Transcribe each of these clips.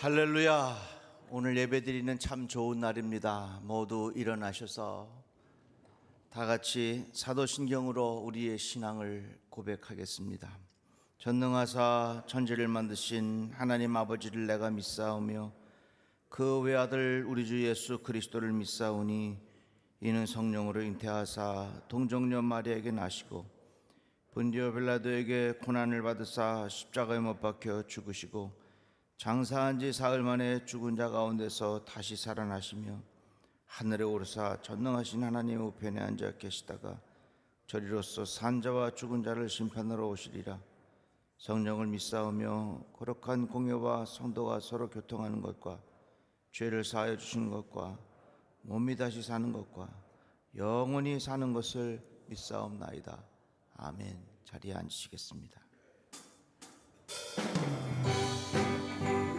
할렐루야. 오늘 예배드리는 참 좋은 날입니다. 모두 일어나셔서 다 같이 사도신경으로 우리의 신앙을 고백하겠습니다. 전능하사 천지를 만드신 하나님 아버지를 내가 믿사오며 그 외아들 우리 주 예수 그리스도를 믿사오니 이는 성령으로 잉태하사 동정녀 마리아에게 나시고 본디오 빌라도에게 고난을 받으사 십자가에 못 박혀 죽으시고 장사한 지 사흘 만에 죽은 자 가운데서 다시 살아나시며 하늘에 오르사 전능하신 하나님 우편에 앉아 계시다가 저리로서 산 자와 죽은 자를 심판하러 오시리라. 성령을 믿사오며 거룩한 공예와 성도가 서로 교통하는 것과 죄를 사하여 주시는 것과 몸이 다시 사는 것과 영원히 사는 것을 믿사옵나이다. 아멘. 자리에 앉으시겠습니다.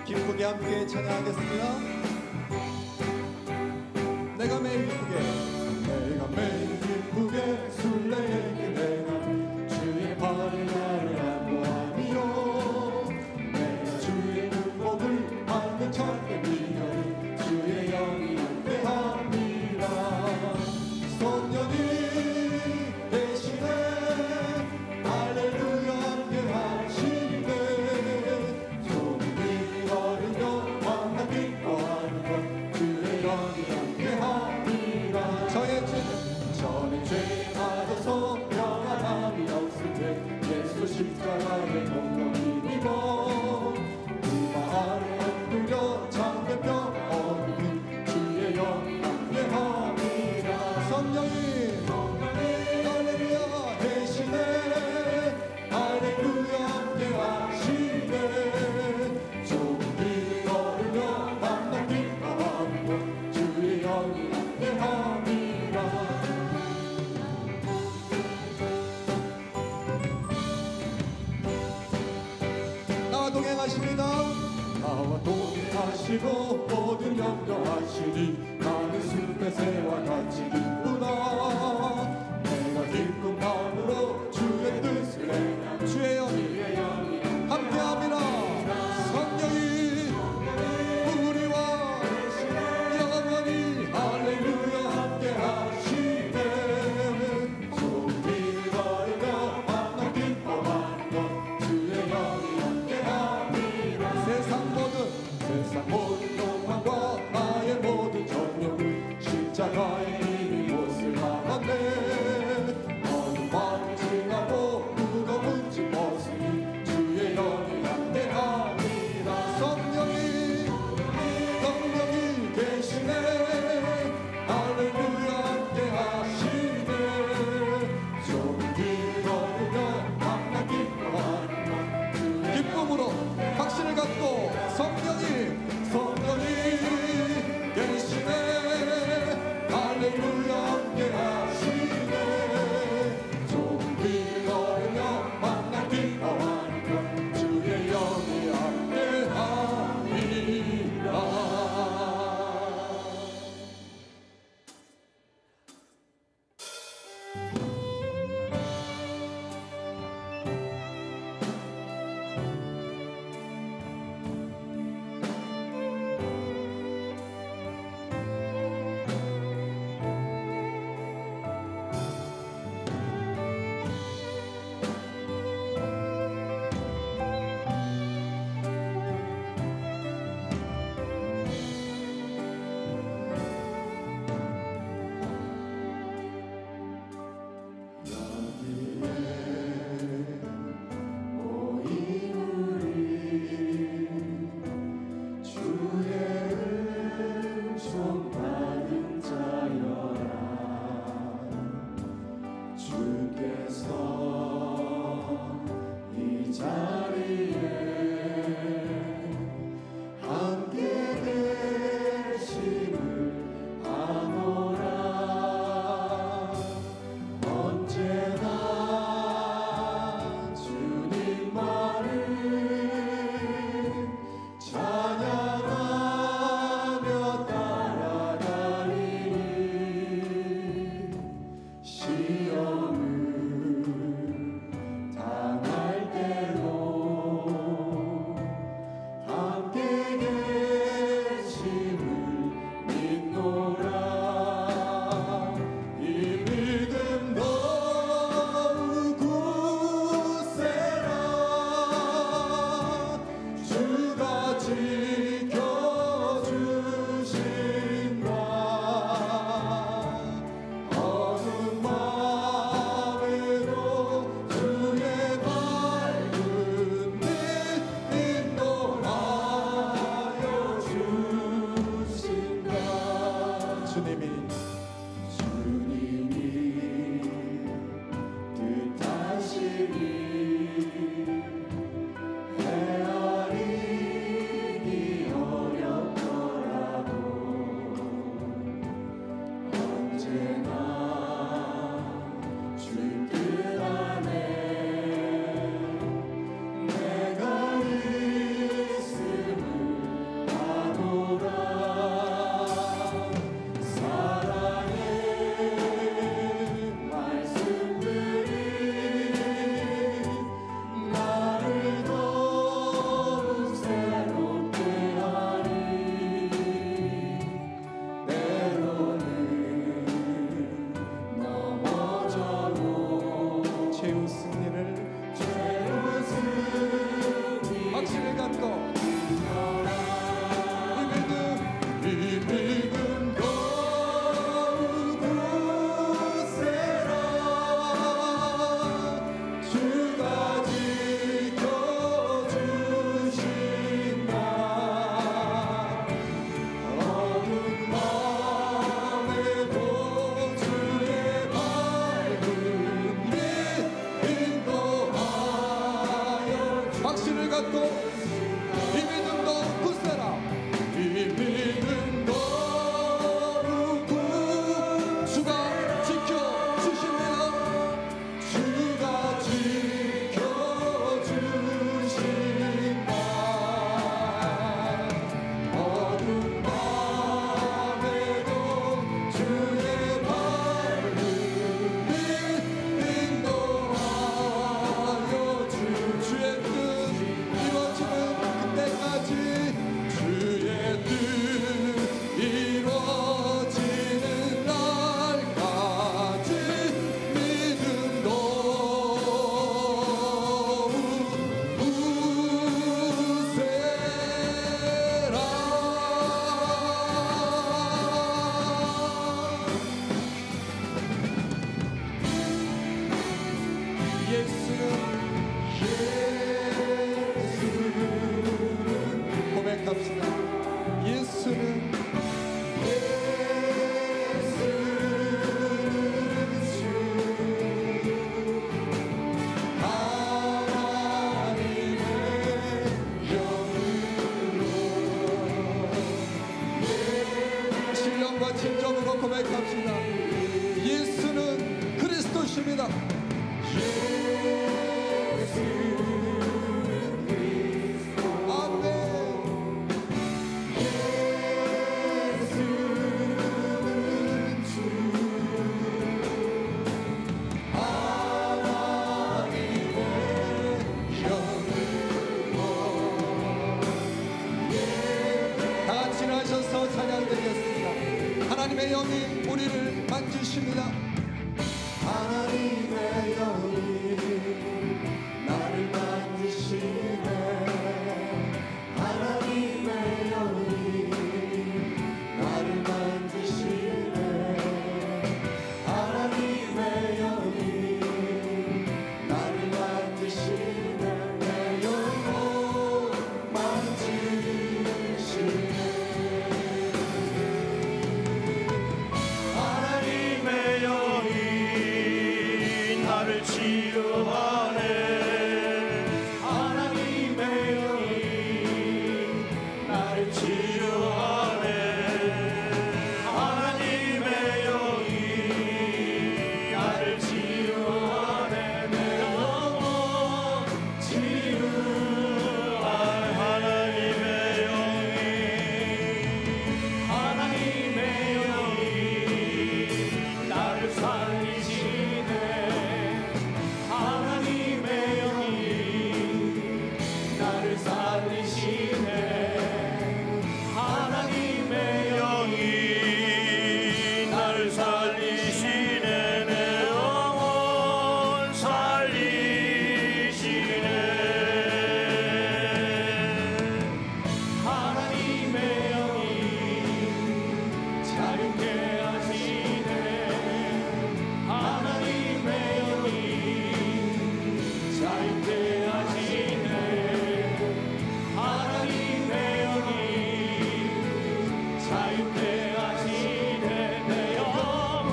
기쁘게 함께 찬양하겠습니다. 내가 매일 기쁘게 순례에게 내가 주의 발을 나를 안보하며 내가 주의 눈목을 받는 참된 미련이 주의 영이 함께함이라. 성령이 대신에 할렐루야 함께하시네. 소문이 거리며 왕과 기뻐하는 것 주의 영이 함께함이라. 저의 죄 맞아서 평안함이 없을 때 예수 십자가의 공로를 입어 그 마음에 엎드려 참된 평안이 주의 영이 함께함이라. 성령이 할렐루야 대신에 할렐루야 함께하시네. 조금이 걸으며 만나 기뻐하는 것 주의 영이 함께함이라. 나와 동행하십니다. 나와 동행하시고 모든 염려하시니 나는 숲의 새와 같이 기쁘다. 내가 기쁜 마음으로 주의 뜻을 행하며 주의 영이 함께함이라. 성령이 우리와 영원히 할렐루야 함께하시네. 소문이 거리며 만나 기뻐하는 것 주의 영이 함께함이라. 세상 모든 욕망과 나의 모든 정욕을 십자가에 이미 못을 막았네. 믿고 이 믿음도 굳세라 이 믿음도 굳고 주가 지켜주십니다 주가 지켜주신다 어두운 밤에도 주의 밝은 빛 인도하여 주의 뜻 이루어지는 그때까지 주의 뜻 이루어지는 날까지 믿음도 우세라 예수는 고백합시다 예수는 주 하나님의 영으로 신령과 진정으로 고백합시다 예수는 그리스도십니다 아멘 예수는 주 하나님의 영으로 다같이 일어나셔서 찬양드리겠습니다 하나님의 영이 우리를 만지십니다 하나님의 영이 나를 만지시네 하나님의 영이 나를 만지시네 하나님의 영이 나를 만지시네 내 영혼 만지시네 하나님의 영이 나를 치유하네 하나님의 영이 나를 치유하네 하나님의 영이 나를 치유하네 내 영혼 치유하네 하나님의 영이 하나님의 영이 나를 살리시네 하나님의 영이 나를 살리시네 하나님의 영이 나를 살리시네 내 영혼 살리시네 하나님의 영이 자유케 하시네 하나님의 영이 자유케 하시네 하나님의 영이 자유케 하시네 내 영혼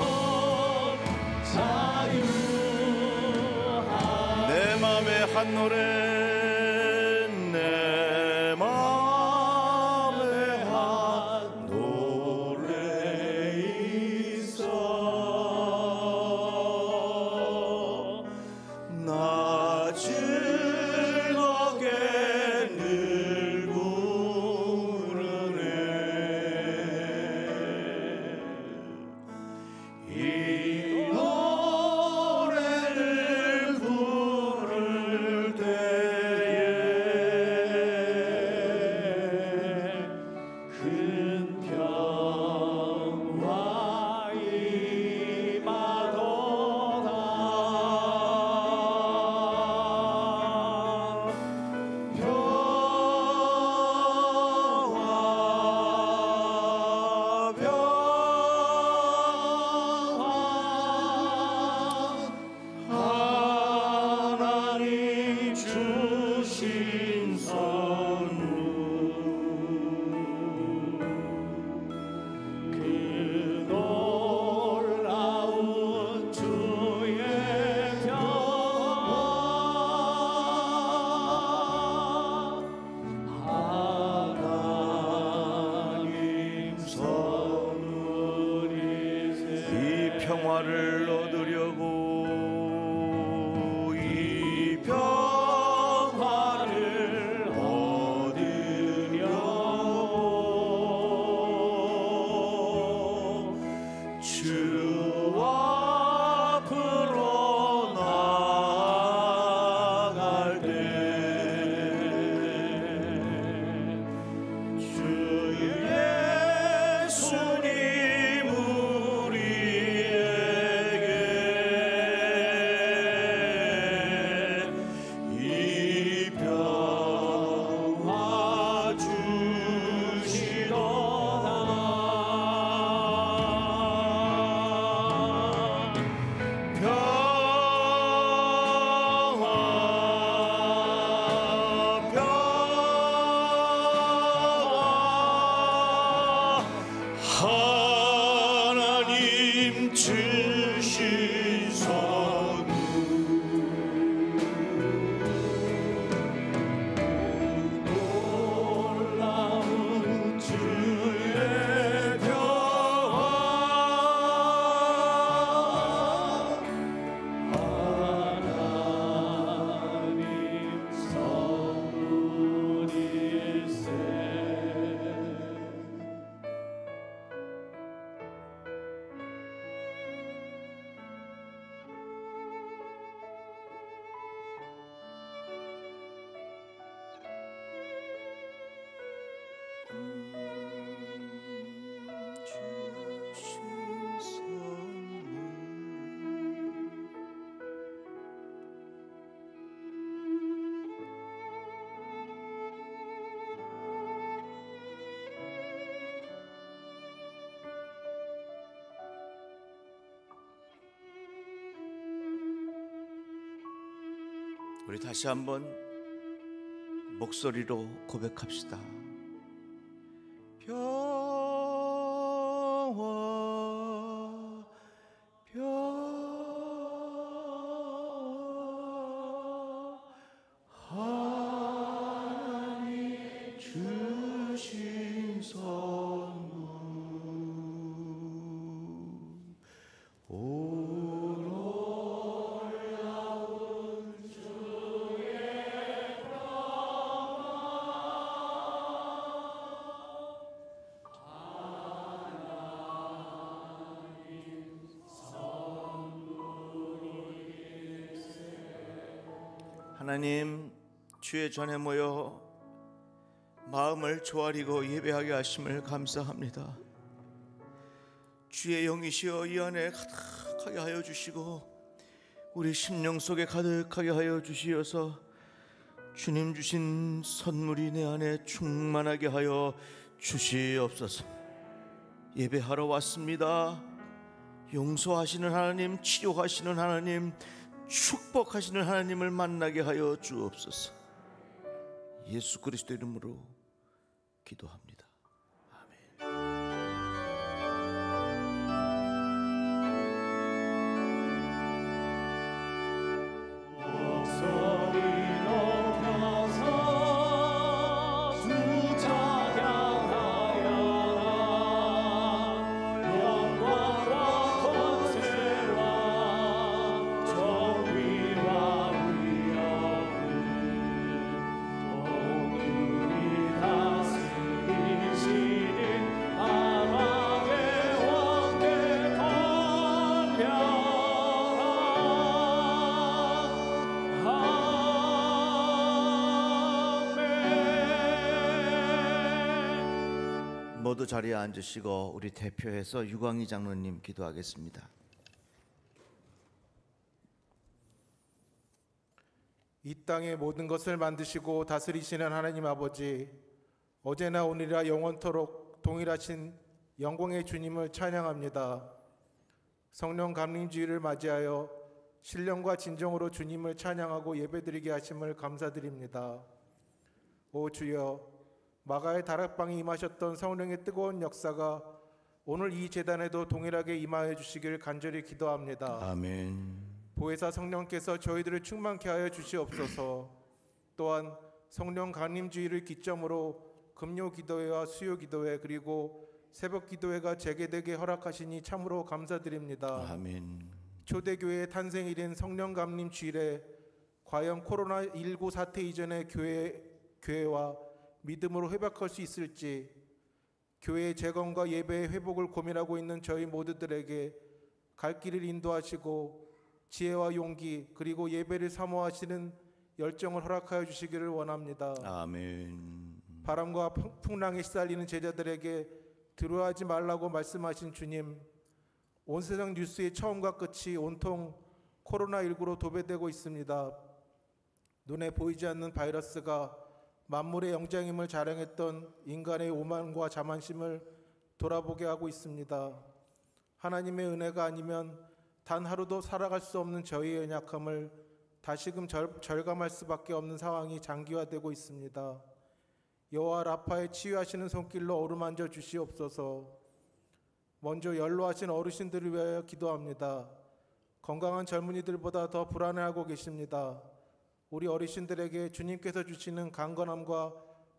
자유하네 내 맘에 한 노래 내 맘에 한 노래 있어 나 즐겁게 늘 부르네 이 노래를 부를 때에 큰 평화 임하도다 평화를 얻으려고 이 평화를 얻으려고 주 앞으로 나아갈 때 주 예수님 우리에게 이 평화 주시도다. 하나님 주신 선물 놀라운 주의 평화 하나님 선물일세. 우리 다시 한번 목소리로 고백합시다. 평화 평화 하나님 주신 선물 하나님, 주의 전에 모여 마음을 조아리고 예배하게 하심을 감사합니다. 주의 영이시여 이 안에 가득하게 하여 주시고 우리 심령 속에 가득하게 하여 주시어서 주님 주신 선물이 내 안에 충만하게 하여 주시옵소서. 예배하러 왔습니다. 용서하시는 하나님, 치료하시는 하나님, 축복하시는 하나님을 만나게 하여 주옵소서. 예수 그리스도 이름으로 기도합니다. 모두 자리에 앉으시고 우리 대표해서 유광희 장로님 기도하겠습니다. 이 땅의 모든 것을 만드시고 다스리시는 하나님 아버지, 어제나 오늘이라 영원토록 동일하신 영광의 주님을 찬양합니다. 성령 감림주의를 맞이하여 신령과 진정으로 주님을 찬양하고 예배드리게 하심을 감사드립니다. 오 주여, 마가의 다락방에 임하셨던 성령의 뜨거운 역사가 오늘 이 제단에도 동일하게 임하여 주시길 간절히 기도합니다. 아멘. 보혜사 성령께서 저희들을 충만케 하여 주시옵소서. 또한 성령 감림주의를 기점으로 금요 기도회와 수요 기도회 그리고 새벽 기도회가 재개되게 허락하시니 참으로 감사드립니다. 아멘. 초대교회의 탄생일인 성령감림 주일에 과연 코로나19 사태 이전의 교회와 믿음으로 회복할 수 있을지 교회의 재건과 예배의 회복을 고민하고 있는 저희 모두들에게 갈 길을 인도하시고 지혜와 용기 그리고 예배를 사모하시는 열정을 허락하여 주시기를 원합니다. 아멘. 바람과 풍랑에 시달리는 제자들에게 두려워하지 말라고 말씀하신 주님, 온 세상 뉴스의 처음과 끝이 온통 코로나19로 도배되고 있습니다. 눈에 보이지 않는 바이러스가 만물의 영장임을 자랑했던 인간의 오만과 자만심을 돌아보게 하고 있습니다. 하나님의 은혜가 아니면 단 하루도 살아갈 수 없는 저희의 연약함을 다시금 절감할 수밖에 없는 상황이 장기화되고 있습니다. 여호와 라파의 치유하시는 손길로 어루만져 주시옵소서. 먼저 연로하신 어르신들을 위하여 기도합니다. 건강한 젊은이들보다 더 불안해하고 계십니다. 우리 어르신들에게 주님께서 주시는 강건함과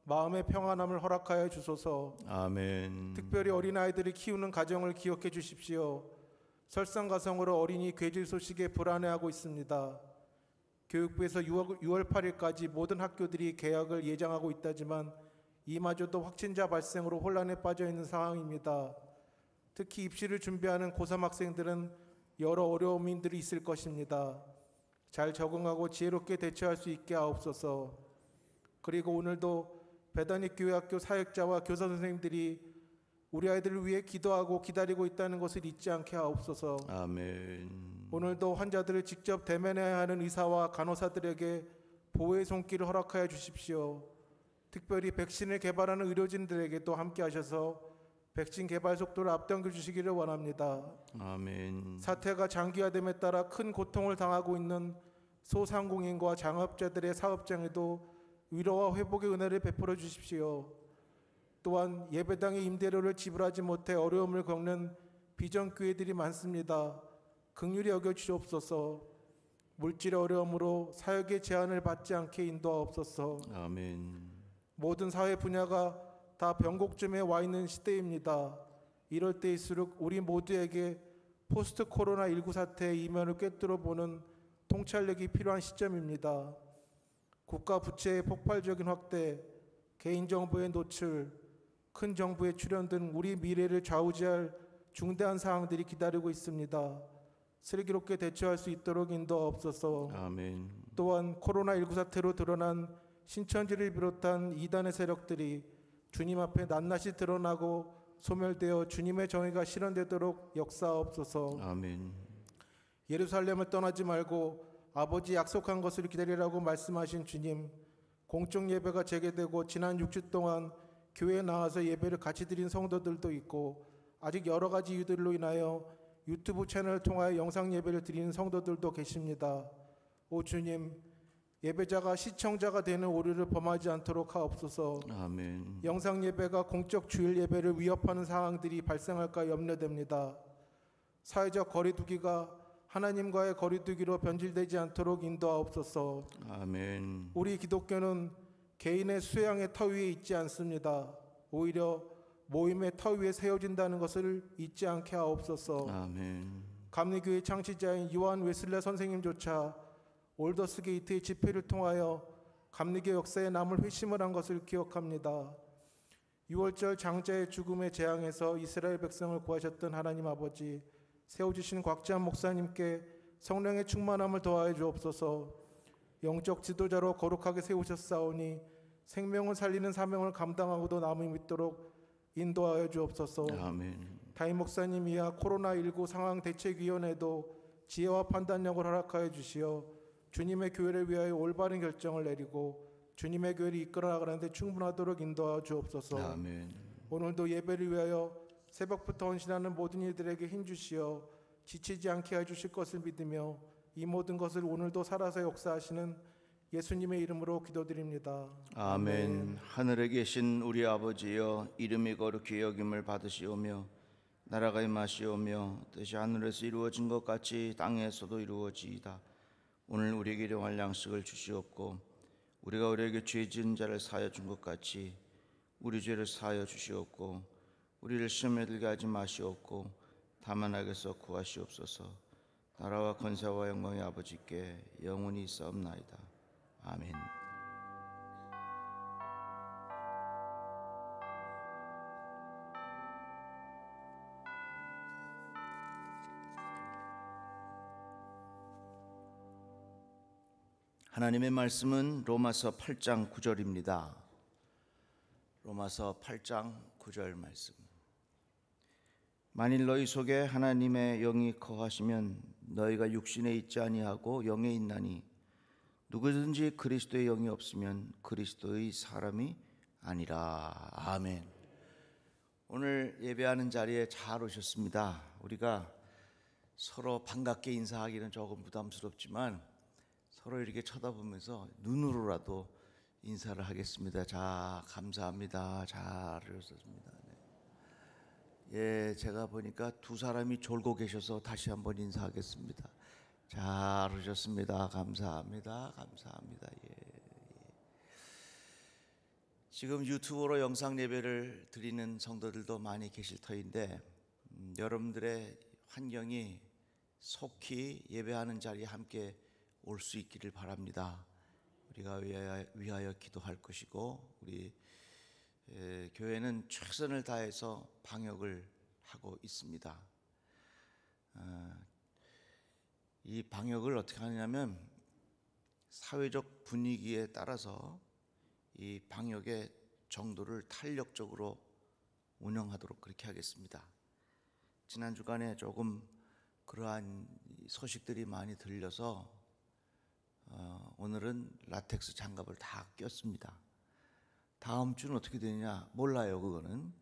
마음의 평안함을 허락하여 주소서. 아멘. 특별히 어린아이들이 키우는 가정을 기억해 주십시오. 설상가성으로 어린이 괴질 소식에 불안해하고 있습니다. 교육부에서 6월 8일까지 모든 학교들이 개학을 예정하고 있다지만 이마저도 확진자 발생으로 혼란에 빠져 있는 상황입니다. 특히 입시를 준비하는 고3 학생들은 여러 어려움들이 있을 것입니다. 잘 적응하고 지혜롭게 대처할 수 있게 하옵소서. 그리고 오늘도 베다니 교회학교 사역자와 교사 선생님들이 우리 아이들을 위해 기도하고 기다리고 있다는 것을 잊지 않게 하옵소서. 아멘. 오늘도 환자들을 직접 대면해야 하는 의사와 간호사들에게 보호의 손길을 허락하여 주십시오. 특별히 백신을 개발하는 의료진들에게도 함께 하셔서 백신 개발 속도를 앞당겨 주시기를 원합니다. 아멘. 사태가 장기화됨에 따라 큰 고통을 당하고 있는 소상공인과 장업자들의 사업장에도 위로와 회복의 은혜를 베풀어 주십시오. 또한 예배당의 임대료를 지불하지 못해 어려움을 겪는 비전교회들이 많습니다. 긍휼히 여겨 주옵소서. 물질의 어려움으로 사역의 제한을 받지 않게 인도하옵소서. 아멘. 모든 사회 분야가 다 변곡점에 와 있는 시대입니다. 이럴 때일수록 우리 모두에게 포스트 코로나19 사태의 이면을 꿰뚫어 보는 통찰력이 필요한 시점입니다. 국가 부채의 폭발적인 확대, 개인정보의 노출, 큰 정부의 출현 등 우리 미래를 좌우지할 중대한 사항들이 기다리고 있습니다. 슬기롭게 대처할 수 있도록 인도하옵소서. 아멘. 또한 코로나19 사태로 드러난 신천지를 비롯한 이단의 세력들이 주님 앞에 낱낱이 드러나고 소멸되어 주님의 정의가 실현되도록 역사하옵소서. 아멘. 예루살렘을 떠나지 말고 아버지 약속한 것을 기다리라고 말씀하신 주님, 공적 예배가 재개되고 지난 6주 동안 교회에 나와서 예배를 같이 드린 성도들도 있고 아직 여러 가지 이유들로 인하여 유튜브 채널을 통하여 영상 예배를 드리는 성도들도 계십니다. 오 주님, 예배자가 시청자가 되는 오류를 범하지 않도록 하옵소서. 아멘. 영상 예배가 공적 주일 예배를 위협하는 상황들이 발생할까 염려됩니다. 사회적 거리두기가 하나님과의 거리두기로 변질되지 않도록 인도하옵소서. 아멘. 우리 기독교는 개인의 수양의 터 위에 있지 않습니다. 오히려 모임의 터 위에 세워진다는 것을 잊지 않게 하옵소서. 아멘. 감리교회 창시자인 요한 웨슬레 선생님조차 올더스 게이트의 집회를 통하여 감리교 역사에 남을 회심을 한 것을 기억합니다. 6월절 장자의 죽음의 재앙에서 이스라엘 백성을 구하셨던 하나님 아버지, 세워주신 곽지한 목사님께 성령의 충만함을 더하여 주옵소서. 영적 지도자로 거룩하게 세우셨사오니 생명을 살리는 사명을 감당하고도 남을 믿도록 인도하여 주옵소서. 아멘. 담임 목사님 이하 코로나19 상황 대책위원회도 지혜와 판단력을 허락하여 주시어 주님의 교회를 위하여 올바른 결정을 내리고 주님의 교회를 이끌어 나가는 데 충분하도록 인도하여 주옵소서. 아멘. 오늘도 예배를 위하여 새벽부터 헌신하는 모든 이들에게 힘주시어 지치지 않게 해주실 것을 믿으며 이 모든 것을 오늘도 살아서 역사하시는 예수님의 이름으로 기도드립니다. 아멘. 하늘에 계신 우리 아버지여, 이름이 거룩히 여김을 받으시오며 나라가 임하시오며 뜻이 하늘에서 이루어진 것 같이 땅에서도 이루어지이다. 오늘 우리에게 일용할 양식을 주시옵고 우리가 우리에게 죄 지은 자를 사하여 준 것 같이 우리 죄를 사하여 주시옵고 우리를 시험에 들게 하지 마시옵고 다만 악에서 구하시옵소서. 나라와 권세와 영광의 아버지께 영원히 있사옵나이다. 아멘. 하나님의 말씀은 로마서 8장 9절입니다. 로마서 8장 9절 말씀. 만일 너희 속에 하나님의 영이 거하시면 너희가 육신에 있지 아니하고 영에 있나니 누구든지 그리스도의 영이 없으면 그리스도의 사람이 아니라. 아멘. 오늘 예배하는 자리에 잘 오셨습니다. 우리가 서로 반갑게 인사하기는 조금 부담스럽지만 서로 이렇게 쳐다보면서 눈으로라도 인사를 하겠습니다. 자, 감사합니다. 잘 오셨습니다. 예, 제가 보니까 두 사람이 졸고 계셔서 다시 한번 인사하겠습니다. 잘 오셨습니다. 감사합니다. 감사합니다. 예. 지금 유튜브로 영상 예배를 드리는 성도들도 많이 계실 터인데 여러분들의 환경이 속히 예배하는 자리에 함께 올 수 있기를 바랍니다. 우리가 위하여 기도할 것이고 우리 교회는 최선을 다해서 방역을 하고 있습니다. 이 방역을 어떻게 하냐면 사회적 분위기에 따라서 이 방역의 정도를 탄력적으로 운영하도록 그렇게 하겠습니다. 지난 주간에 조금 그러한 소식들이 많이 들려서 오늘은 라텍스 장갑을 다 꼈습니다. 다음 주는 어떻게 되느냐 몰라요. 그거는.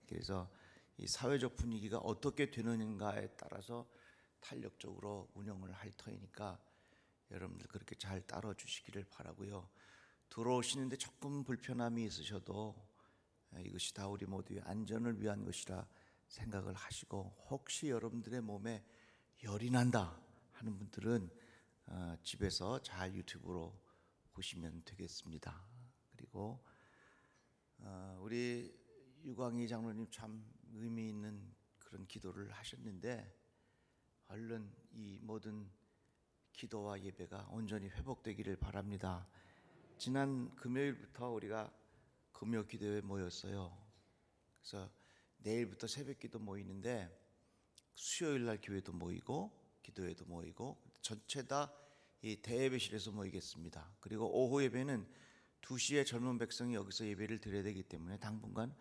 그래서 이 사회적 분위기가 어떻게 되느냐에 따라서 탄력적으로 운영을 할 터이니까 여러분들 그렇게 잘 따라 주시기를 바라고요. 들어오시는데 조금 불편함이 있으셔도 이것이 다 우리 모두의 안전을 위한 것이라 생각을 하시고 혹시 여러분들의 몸에 열이 난다 하는 분들은 집에서 잘 유튜브로 보시면 되겠습니다. 그리고 우리 유광희 장로님 참 의미 있는 그런 기도를 하셨는데 얼른 이 모든 기도와 예배가 온전히 회복되기를 바랍니다. 지난 금요일부터 우리가 금요 기도회에 모였어요. 그래서 내일부터 새벽 기도 모이는데 수요일 날 교회도 모이고 기도회도 모이고 전체 다 이 대예배실에서 모이겠습니다. 그리고 오후 예배는 2시에 젊은 백성이 여기서 예배를 드려야 되기 때문에 당분간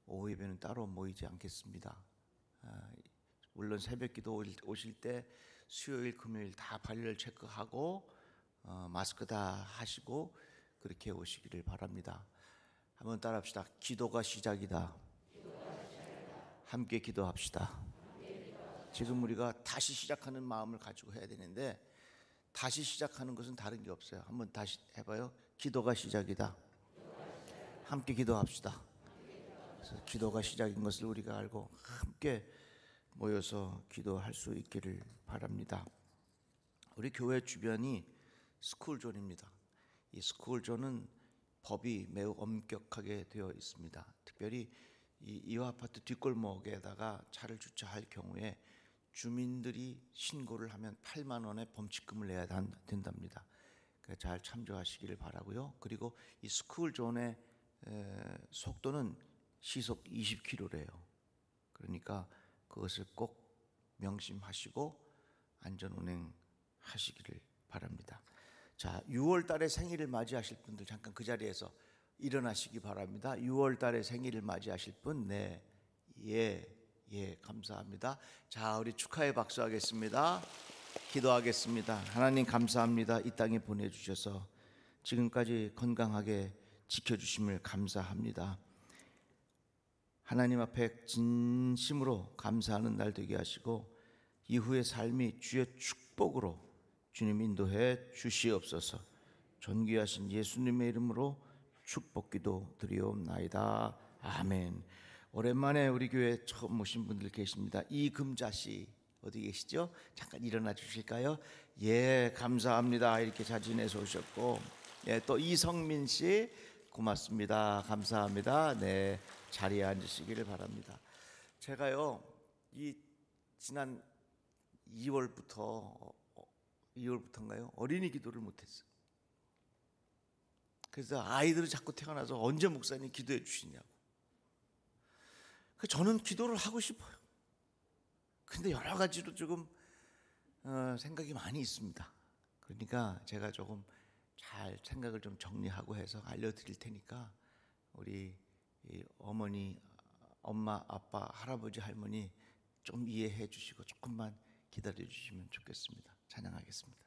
오후 예배는 따로 모이지 않겠습니다. 물론 새벽 기도 오실 때 수요일 금요일 다 발열 체크하고 마스크 다 하시고 그렇게 오시기를 바랍니다. 한번 따라합시다. 기도가 시작이다. 함께 기도합시다. 지금 우리가 다시 시작하는 마음을 가지고 해야 되는데 다시 시작하는 것은 다른 게 없어요. 한번 다시 해봐요. 기도가 시작이다. 함께 기도합시다. 그래서 기도가 시작인 것을 우리가 알고 함께 모여서 기도할 수 있기를 바랍니다. 우리 교회 주변이 스쿨존입니다. 이 스쿨존은 법이 매우 엄격하게 되어 있습니다. 특별히 이 이화 아파트 뒷골목에다가 차를 주차할 경우에 주민들이 신고를 하면 8만 원의 범칙금을 내야 된답니다. 그래서 잘 참조하시기를 바라고요. 그리고 이 스쿨존의 속도는 시속 20km래요. 그러니까 그것을 꼭 명심하시고 안전 운행하시기를 바랍니다. 자, 6월 달에 생일을 맞이하실 분들 잠깐 그 자리에서 일어나시기 바랍니다. 6월 달에 생일을 맞이하실 분, 네, 예, 감사합니다. 자, 우리 축하의 박수 하겠습니다. 기도하겠습니다. 하나님 감사합니다. 이 땅에 보내주셔서 지금까지 건강하게 지켜주심을 감사합니다. 하나님 앞에 진심으로 감사하는 날 되게 하시고 이후의 삶이 주의 축복으로 주님 인도해 주시옵소서. 존귀하신 예수님의 이름으로 축복기도 드리옵나이다. 아멘. 오랜만에 우리 교회 처음 오신 분들 계십니다. 이금자 씨 어디 계시죠? 잠깐 일어나 주실까요? 예, 감사합니다. 이렇게 자진해서 오셨고, 예, 또 이성민 씨 고맙습니다. 감사합니다. 네, 자리에 앉으시기를 바랍니다. 제가요, 이 지난 2월부터인가요? 어린이 기도를 못했어요. 그래서 아이들이 자꾸 태어나서 언제 목사님 기도해 주시냐고. 저는 기도를 하고 싶어요. 근데 여러 가지로 조금 생각이 많이 있습니다. 그러니까 제가 조금 잘 생각을 좀 정리하고 해서 알려드릴 테니까 우리 어머니, 엄마, 아빠, 할아버지, 할머니 좀 이해해 주시고 조금만 기다려 주시면 좋겠습니다. 찬양하겠습니다.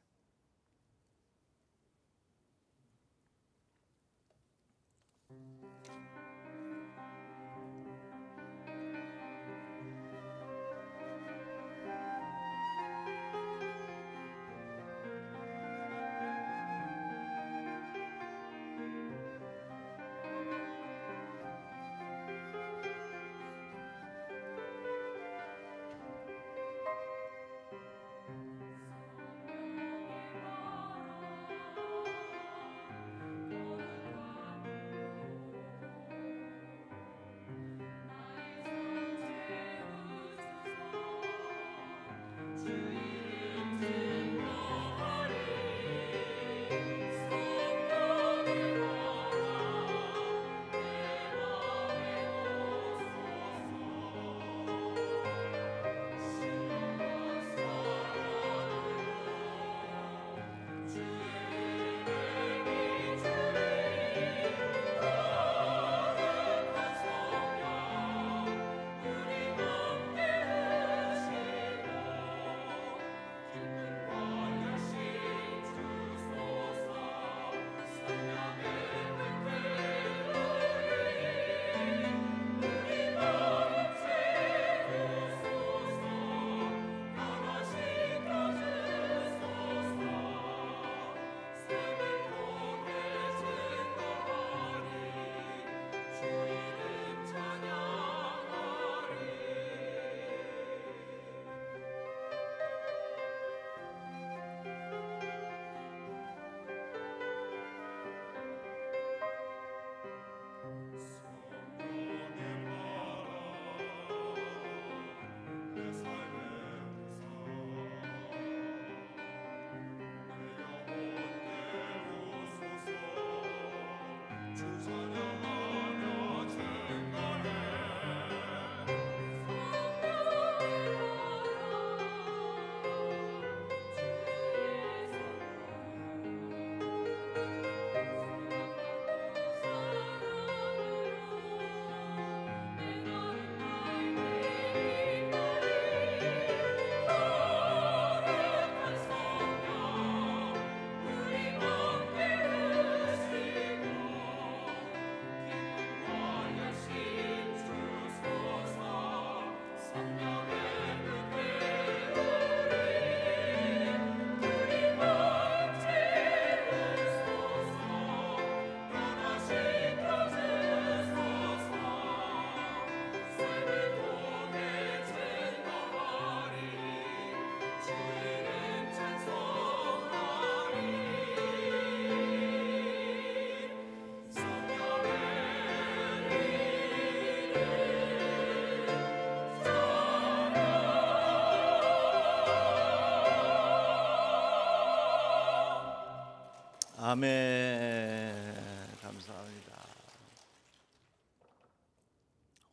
아멘. 감사합니다.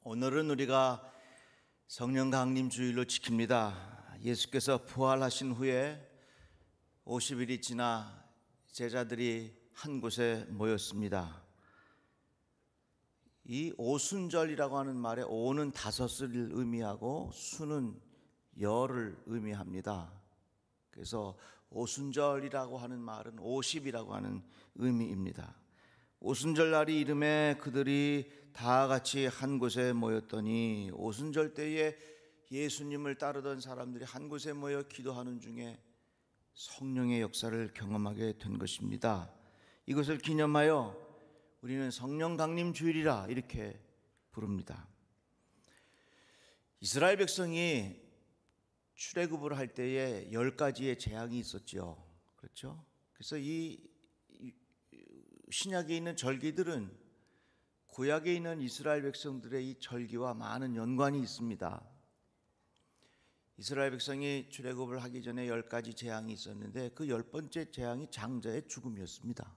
오늘은 우리가 성령 강림 주일로 지킵니다. 예수께서 부활하신 후에 50일이 지나 제자들이 한 곳에 모였습니다. 이 오순절이라고 하는 말에 오는 다섯을 의미하고 수는 열을 의미합니다. 그래서 오순절이라고 하는 말은 50이라고 하는 의미입니다. 오순절 날이 이름에 그들이 다 같이 한 곳에 모였더니 오순절 때에 예수님을 따르던 사람들이 한 곳에 모여 기도하는 중에 성령의 역사를 경험하게 된 것입니다. 이것을 기념하여 우리는 성령 강림 주일이라 이렇게 부릅니다. 이스라엘 백성이 출애굽을 할 때에 10가지의 재앙이 있었죠. 그렇죠? 그래서 이 신약에 있는 절기들은 구약에 있는 이스라엘 백성들의 이 절기와 많은 연관이 있습니다. 이스라엘 백성이 출애굽을 하기 전에 10가지 재앙이 있었는데 그 10번째 재앙이 장자의 죽음이었습니다.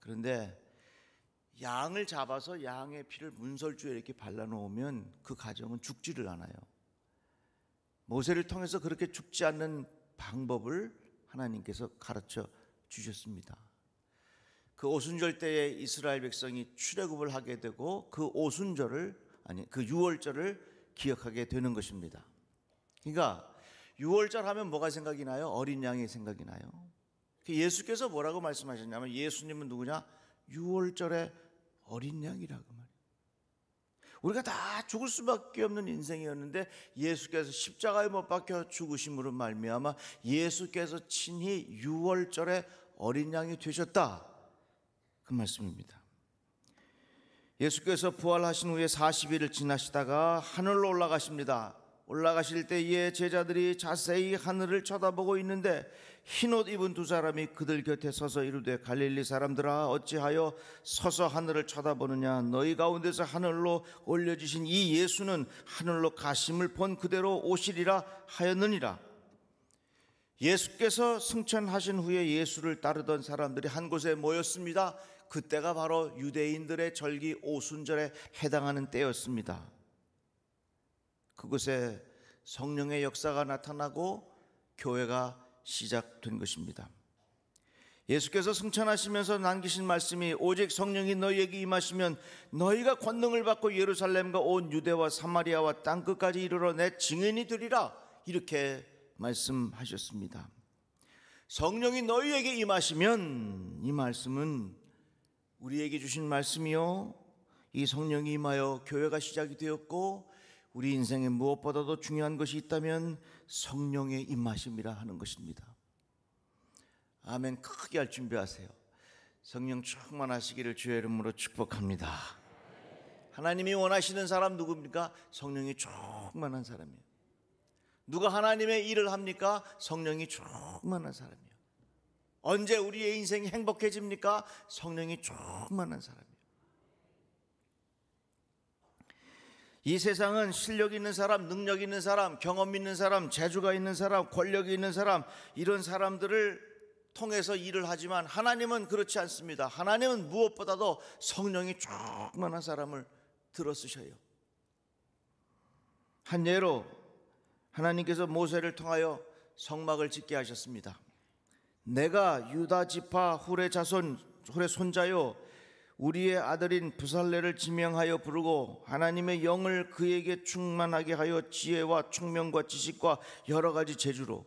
그런데 양을 잡아서 양의 피를 문설주에 이렇게 발라놓으면 그 가정은 죽지를 않아요. 모세를 통해서 그렇게 죽지 않는 방법을 하나님께서 가르쳐 주셨습니다. 그 오순절 때에 이스라엘 백성이 출애굽을 하게 되고 그 그 유월절을 기억하게 되는 것입니다. 그러니까 유월절 하면 뭐가 생각이 나요? 어린 양이 생각이 나요. 예수께서 뭐라고 말씀하셨냐면 예수님은 누구냐? 유월절의 어린 양이라고 말이에요. 우리가 다 죽을 수밖에 없는 인생이었는데 예수께서 십자가에 못 박혀 죽으심으로 말미암아 예수께서 친히 유월절의 어린 양이 되셨다, 그 말씀입니다. 예수께서 부활하신 후에 40일을 지나시다가 하늘로 올라가십니다. 올라가실 때에 제자들이 자세히 하늘을 쳐다보고 있는데 흰옷 입은 두 사람이 그들 곁에 서서 이르되 갈릴리 사람들아 어찌하여 서서 하늘을 쳐다보느냐? 너희 가운데서 하늘로 올려지신 이 예수는 하늘로 가심을 본 그대로 오시리라 하였느니라. 예수께서 승천하신 후에 예수를 따르던 사람들이 한 곳에 모였습니다. 그때가 바로 유대인들의 절기 오순절에 해당하는 때였습니다. 그곳에 성령의 역사가 나타나고 교회가 시작된 것입니다. 예수께서 승천하시면서 남기신 말씀이 오직 성령이 너희에게 임하시면 너희가 권능을 받고 예루살렘과 온 유대와 사마리아와 땅끝까지 이르러 내 증인이 되리라, 이렇게 말씀하셨습니다. 성령이 너희에게 임하시면, 이 말씀은 우리에게 주신 말씀이요, 이 성령이 임하여 교회가 시작이 되었고 우리 인생에 무엇보다도 중요한 것이 있다면 성령의 임하심이라 하는 것입니다. 아멘. 크게 할 준비하세요. 성령 충만하시기를 주의 이름으로 축복합니다. 하나님이 원하시는 사람 누굽니까? 성령이 충만한 사람이에요. 누가 하나님의 일을 합니까? 성령이 충만한 사람이에요. 언제 우리의 인생이 행복해집니까? 성령이 충만한 사람이에요. 이 세상은 실력 있는 사람, 능력 있는 사람, 경험 있는 사람, 재주가 있는 사람, 권력이 있는 사람, 이런 사람들을 통해서 일을 하지만 하나님은 그렇지 않습니다. 하나님은 무엇보다도 성령이 충만한 사람을 들어 쓰셔요. 한 예로 하나님께서 모세를 통하여 성막을 짓게 하셨습니다. 내가 유다 지파 훌의 자손 훌의 손자요 우리의 아들인 부살레를 지명하여 부르고 하나님의 영을 그에게 충만하게 하여 지혜와 총명과 지식과 여러 가지 재주로.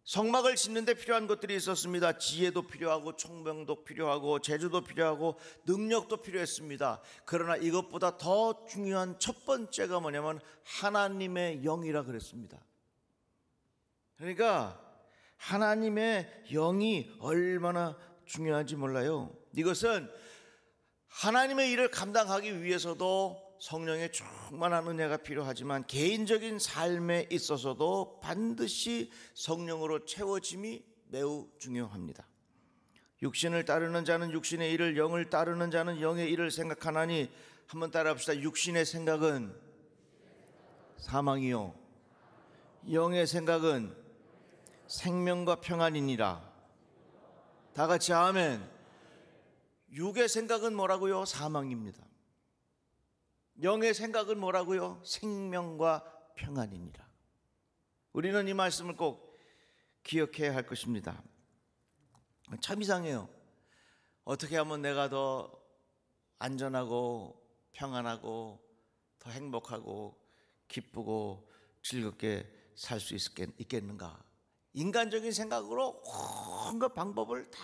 성막을 짓는데 필요한 것들이 있었습니다. 지혜도 필요하고 총명도 필요하고 재주도 필요하고 능력도 필요했습니다. 그러나 이것보다 더 중요한 첫 번째가 뭐냐면 하나님의 영이라 그랬습니다. 그러니까 하나님의 영이 얼마나 중요한지 몰라요. 이것은 하나님의 일을 감당하기 위해서도 성령의 충만한 은혜가 필요하지만 개인적인 삶에 있어서도 반드시 성령으로 채워짐이 매우 중요합니다. 육신을 따르는 자는 육신의 일을, 영을 따르는 자는 영의 일을 생각하나니, 한번 따라합시다. 육신의 생각은 사망이요 영의 생각은 생명과 평안이니라. 다 같이 아멘. 육의 생각은 뭐라고요? 사망입니다. 영의 생각은 뭐라고요? 생명과 평안이니라. 우리는 이 말씀을 꼭 기억해야 할 것입니다. 참 이상해요. 어떻게 하면 내가 더 안전하고 평안하고 더 행복하고 기쁘고 즐겁게 살 수 있겠는가? 인간적인 생각으로 온갖 방법을 다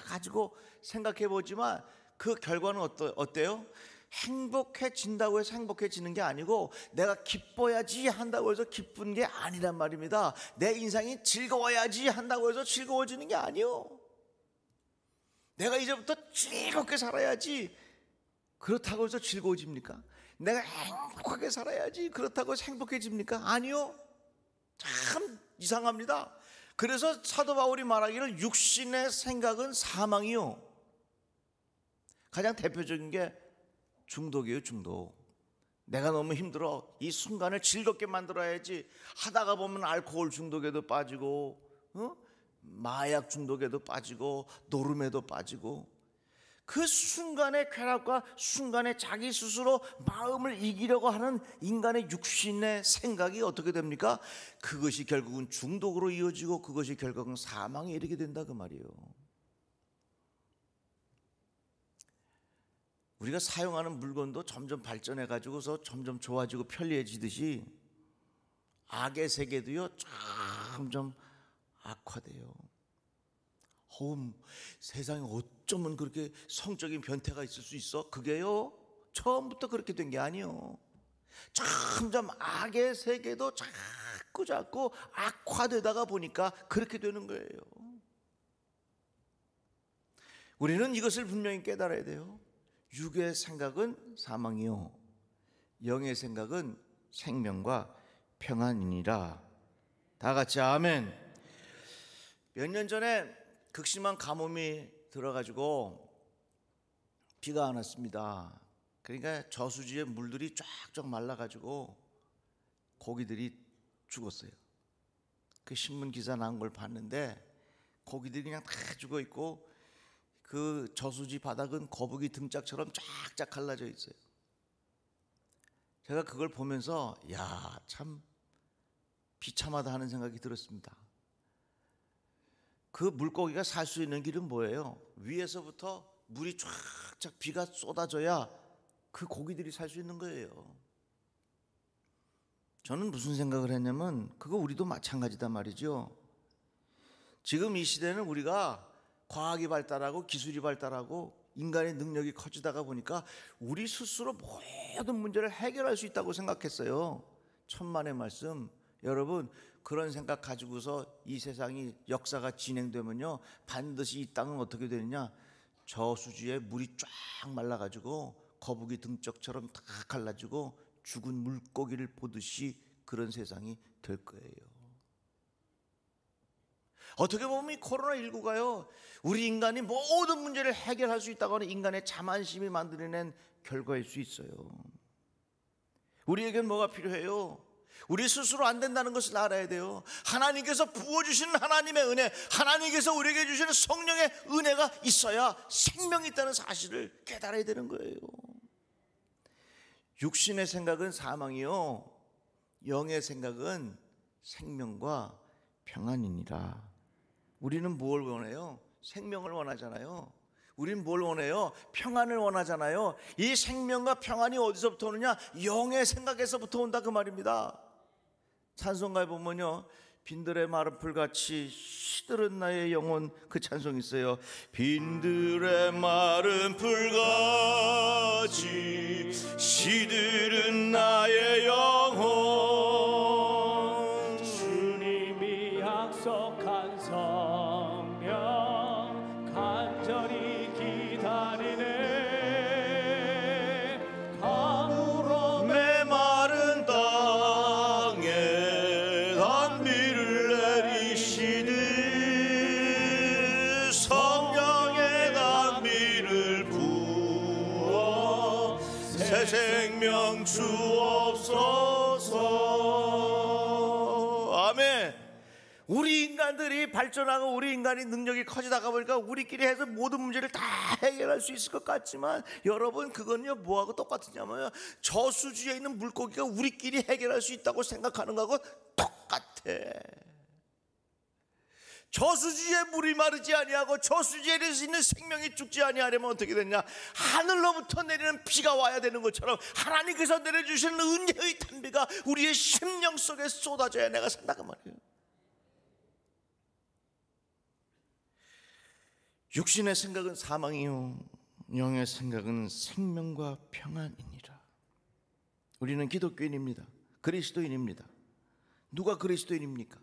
가지고 생각해 보지만 그 결과는 어때요? 행복해진다고 해서 행복해지는 게 아니고 내가 기뻐야지 한다고 해서 기쁜 게 아니란 말입니다. 내 인생이 즐거워야지 한다고 해서 즐거워지는 게 아니요. 내가 이제부터 즐겁게 살아야지 그렇다고 해서 즐거워집니까? 내가 행복하게 살아야지 그렇다고 해서 행복해집니까? 아니요. 참 이상합니다. 그래서 사도 바울이 말하기를 육신의 생각은 사망이요. 가장 대표적인 게 중독이에요, 중독. 내가 너무 힘들어. 이 순간을 즐겁게 만들어야지. 하다가 보면 알코올 중독에도 빠지고, 마약 중독에도 빠지고, 노름에도 빠지고. 그 순간의 쾌락과 순간의 자기 스스로 마음을 이기려고 하는 인간의 육신의 생각이 어떻게 됩니까? 그것이 결국은 중독으로 이어지고 그것이 결국은 사망에 이르게 된다 그 말이에요. 우리가 사용하는 물건도 점점 발전해 가지고서 점점 좋아지고 편리해지듯이 악의 세계도요 점점 악화돼요. 세상에 어쩌면 그렇게 성적인 변태가 있을 수 있어? 그게요 처음부터 그렇게 된 게 아니에요. 점점 악의 세계도 자꾸 악화되다가 보니까 그렇게 되는 거예요. 우리는 이것을 분명히 깨달아야 돼요. 육의 생각은 사망이요 영의 생각은 생명과 평안이니라. 다 같이 아멘. 몇 년 전에 극심한 가뭄이 들어가지고 비가 안 왔습니다. 그러니까 저수지의 물들이 쫙쫙 말라가지고 고기들이 죽었어요. 그 신문 기사 난 걸 봤는데 고기들이 그냥 다 죽어 있고 그 저수지 바닥은 거북이 등짝처럼 쫙쫙 갈라져 있어요. 제가 그걸 보면서 야, 참 비참하다 하는 생각이 들었습니다. 그 물고기가 살 수 있는 길은 뭐예요? 위에서부터 물이 쫙쫙 비가 쏟아져야 그 고기들이 살 수 있는 거예요. 저는 무슨 생각을 했냐면 그거 우리도 마찬가지다 말이죠. 지금 이 시대는 우리가 과학이 발달하고 기술이 발달하고 인간의 능력이 커지다가 보니까 우리 스스로 모든 문제를 해결할 수 있다고 생각했어요. 천만의 말씀. 여러분 그런 생각 가지고서 이 세상이 역사가 진행되면요 반드시 이 땅은 어떻게 되느냐, 저수지에 물이 쫙 말라가지고 거북이 등짝처럼 다 갈라지고 죽은 물고기를 보듯이 그런 세상이 될 거예요. 어떻게 보면 이 코로나19가요 우리 인간이 모든 문제를 해결할 수 있다고 하는 인간의 자만심이 만들어낸 결과일 수 있어요. 우리에겐 뭐가 필요해요? 우리 스스로 안 된다는 것을 알아야 돼요. 하나님께서 부어주시는 하나님의 은혜, 하나님께서 우리에게 주시는 성령의 은혜가 있어야 생명이 있다는 사실을 깨달아야 되는 거예요. 육신의 생각은 사망이요 영의 생각은 생명과 평안이니라. 우리는 뭘 원해요? 생명을 원하잖아요. 우린 뭘 원해요? 평안을 원하잖아요. 이 생명과 평안이 어디서부터 오느냐? 영의 생각에서부터 온다 그 말입니다. 찬송가에 보면요 빈들의 마른 풀같이 시들은 나의 영혼, 그 찬송이 있어요. 빈들의 마른 풀같이 시들은 나의 영혼, 주님이 약속한 성령 간절히 기다리네. 강으로 메마른 땅에 단비를 내리시듯 성령의 단비를 부어 새 생명 주옵소서. 아멘. 우리 인간들이 발전하고 우리 인간이 능력이 커지다가 보니까 우리끼리 해서 모든 문제를 다 해결할 수 있을 것 같지만 여러분 그건요 뭐하고 똑같으냐면요 저수지에 있는 물고기가 우리끼리 해결할 수 있다고 생각하는 거하고 똑같아. 저수지에 물이 마르지 아니하고 저수지에 있는 생명이 죽지 아니하려면 어떻게 되냐, 하늘로부터 내리는 비가 와야 되는 것처럼 하나님께서 내려주시는 은혜의 단비가 우리의 심령 속에 쏟아져야 내가 산다 그 말이에요. 육신의 생각은 사망이요 영의 생각은 생명과 평안이니라. 우리는 기독교인입니다. 그리스도인입니다. 누가 그리스도인입니까?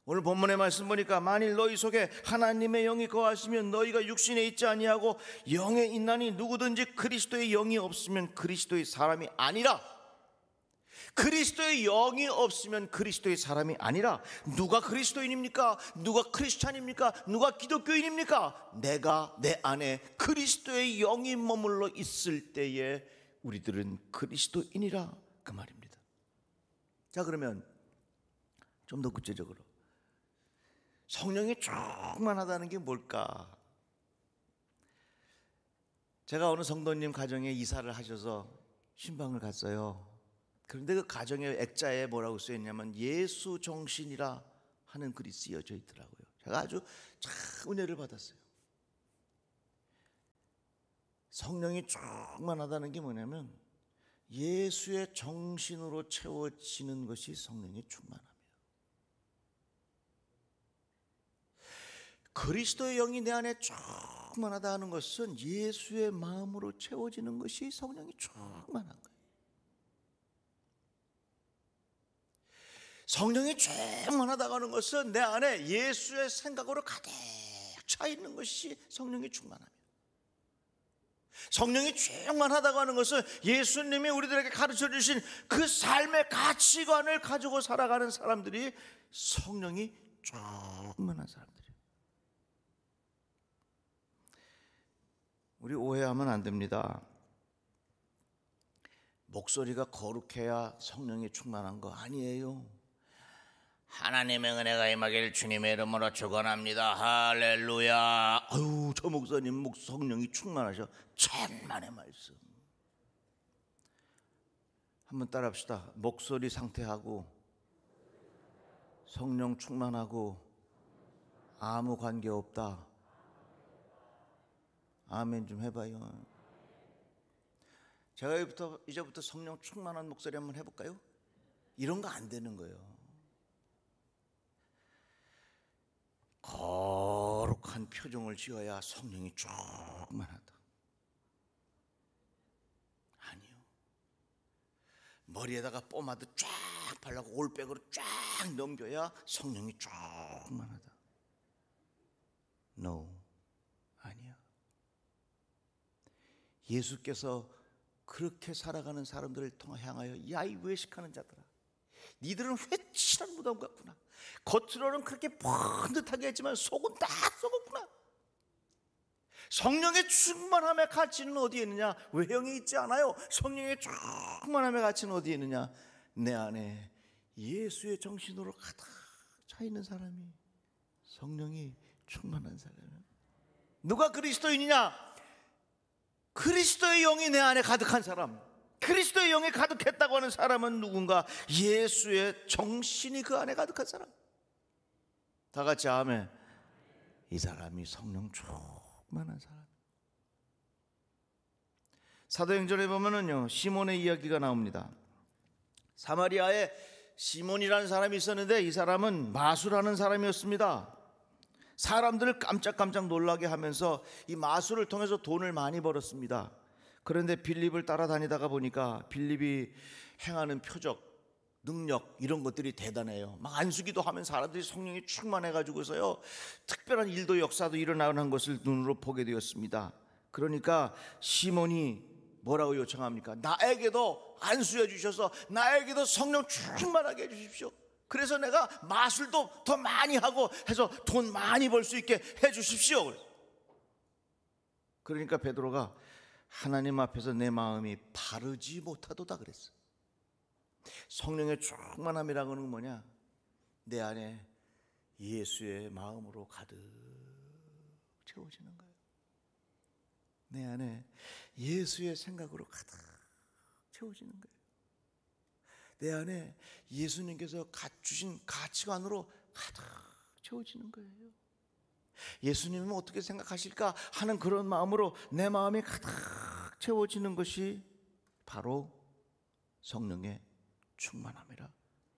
오늘 본문의 말씀 보니까 만일 너희 속에 하나님의 영이 거하시면 너희가 육신에 있지 아니하고 영에 있나니 누구든지 그리스도의 영이 없으면 그리스도의 사람이 아니라. 그리스도의 영이 없으면 그리스도의 사람이 아니라. 누가 그리스도인입니까? 누가 크리스찬입니까? 누가 기독교인입니까? 내가 내 안에 그리스도의 영이 머물러 있을 때에 우리들은 그리스도인이라 그 말입니다. 자, 그러면 좀 더 구체적으로 성령이 충만하다는 게 뭘까? 제가 어느 성도님 가정에 이사를 하셔서 신방을 갔어요. 그런데 그 가정의 액자에 뭐라고 써있냐면 예수 정신이라 하는 글이 쓰여져 있더라고요. 제가 아주 참 은혜를 받았어요. 성령이 충만하다는 게 뭐냐면 예수의 정신으로 채워지는 것이 성령의 충만함이에요. 그리스도의 영이 내 안에 충만하다 하는 것은 예수의 마음으로 채워지는 것이 성령이 충만한 거예요. 성령이 충만하다고 하는 것은 내 안에 예수의 생각으로 가득 차 있는 것이 성령의 충만함이에요. 성령이 충만하다고 하는 것은 예수님이 우리들에게 가르쳐 주신 그 삶의 가치관을 가지고 살아가는 사람들이 성령이 충만한 사람들이에요. 우리 오해하면 안 됩니다. 목소리가 거룩해야 성령이 충만한 거 아니에요. 하나님의 은혜가 임하기를 주님의 이름으로 축원합니다. 할렐루야. 아유, 저 목사님 성령이 충만하셔. 천만의 말씀. 한번 따라합시다. 목소리 상태하고 성령 충만하고 아무 관계 없다. 아멘 좀 해봐요. 제가 이제부터 성령 충만한 목소리 한번 해볼까요? 이런 거 안 되는 거예요. 거룩한 표정을 지어야 성령이 충만하다. 아니요. 머리에다가 포마드 쫙 바르고 올백으로 쫙 넘겨야 성령이 충만하다. No, 아니야. 예수께서 그렇게 살아가는 사람들을 향하여 야, 이 외식하는 자들아, 니들은 회칠한 무덤 같구나. 겉으로는 그렇게 번듯하게 했지만 속은 다 썩었구나. 성령의 충만함의 가치는 어디에 있느냐? 외형이 있지 않아요. 성령의 충만함의 가치는 어디에 있느냐? 내 안에 예수의 정신으로 가득 차 있는 사람이 성령이 충만한 사람이에요. 누가 그리스도인이냐? 그리스도의 영이 내 안에 가득한 사람. 그리스도의 영이 가득했다고 하는 사람은 누군가? 예수의 정신이 그 안에 가득한 사람. 다 같이 아멘. 이 사람이 성령 충만한 사람. 사도행전에 보면은요, 시몬의 이야기가 나옵니다. 사마리아에 시몬이라는 사람이 있었는데 이 사람은 마술하는 사람이었습니다. 사람들을 깜짝깜짝 놀라게 하면서 이 마술을 통해서 돈을 많이 벌었습니다. 그런데 빌립을 따라다니다가 보니까 빌립이 행하는 표적, 능력 이런 것들이 대단해요. 막 안수기도 하면 사람들이 성령이 충만해가지고서요, 특별한 일도 역사도 일어나는 것을 눈으로 보게 되었습니다. 그러니까 시몬이 뭐라고 요청합니까? 나에게도 안수해 주셔서 나에게도 성령 충만하게 해 주십시오. 그래서 내가 마술도 더 많이 하고 해서 돈 많이 벌 수 있게 해 주십시오. 그러니까 베드로가 하나님 앞에서 내 마음이 바르지 못하도다 그랬어. 성령의 충만함이라는 건 뭐냐? 내 안에 예수의 마음으로 가득 채워지는 거예요. 내 안에 예수의 생각으로 가득 채워지는 거예요. 내 안에 예수님께서 주신 가치관으로 가득 채워지는 거예요. 예수님은 어떻게 생각하실까 하는 그런 마음으로 내 마음이 가득 채워지는 것이 바로 성령의 충만함이라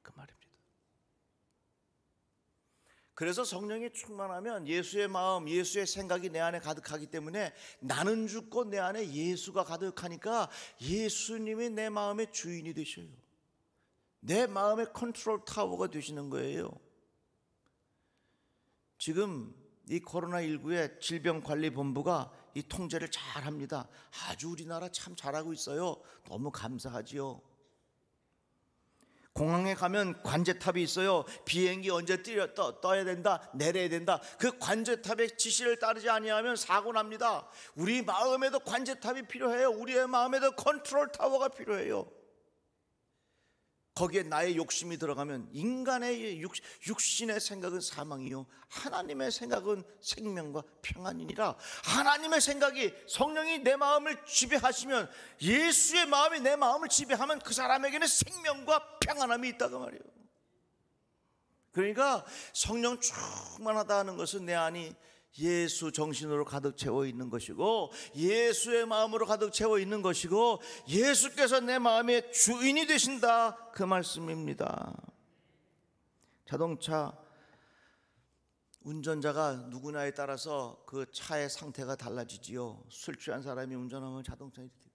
그 말입니다. 그래서 성령이 충만하면 예수의 마음, 예수의 생각이 내 안에 가득하기 때문에 나는 죽고 내 안에 예수가 가득하니까 예수님이 내 마음의 주인이 되셔요. 내 마음의 컨트롤 타워가 되시는 거예요. 지금 이 코로나19의 질병관리본부가 이 통제를 잘 합니다. 아주 우리나라 참 잘하고 있어요. 너무 감사하지요. 공항에 가면 관제탑이 있어요. 비행기 언제 떠야 된다, 내려야 된다. 그 관제탑의 지시를 따르지 아니하면 사고 납니다. 우리 마음에도 관제탑이 필요해요. 우리의 마음에도 컨트롤 타워가 필요해요. 거기에 나의 욕심이 들어가면 인간의 육신의 생각은 사망이요 하나님의 생각은 생명과 평안이니라. 하나님의 생각이, 성령이 내 마음을 지배하시면, 예수의 마음이 내 마음을 지배하면 그 사람에게는 생명과 평안함이 있다고 말이에요. 그러니까 성령 충만하다 하는 것은 내 안이 예수 정신으로 가득 채워 있는 것이고, 예수의 마음으로 가득 채워 있는 것이고, 예수께서 내 마음의 주인이 되신다, 그 말씀입니다. 자동차 운전자가 누구냐에 따라서 그 차의 상태가 달라지지요. 술 취한 사람이 운전하면 자동차 이렇게,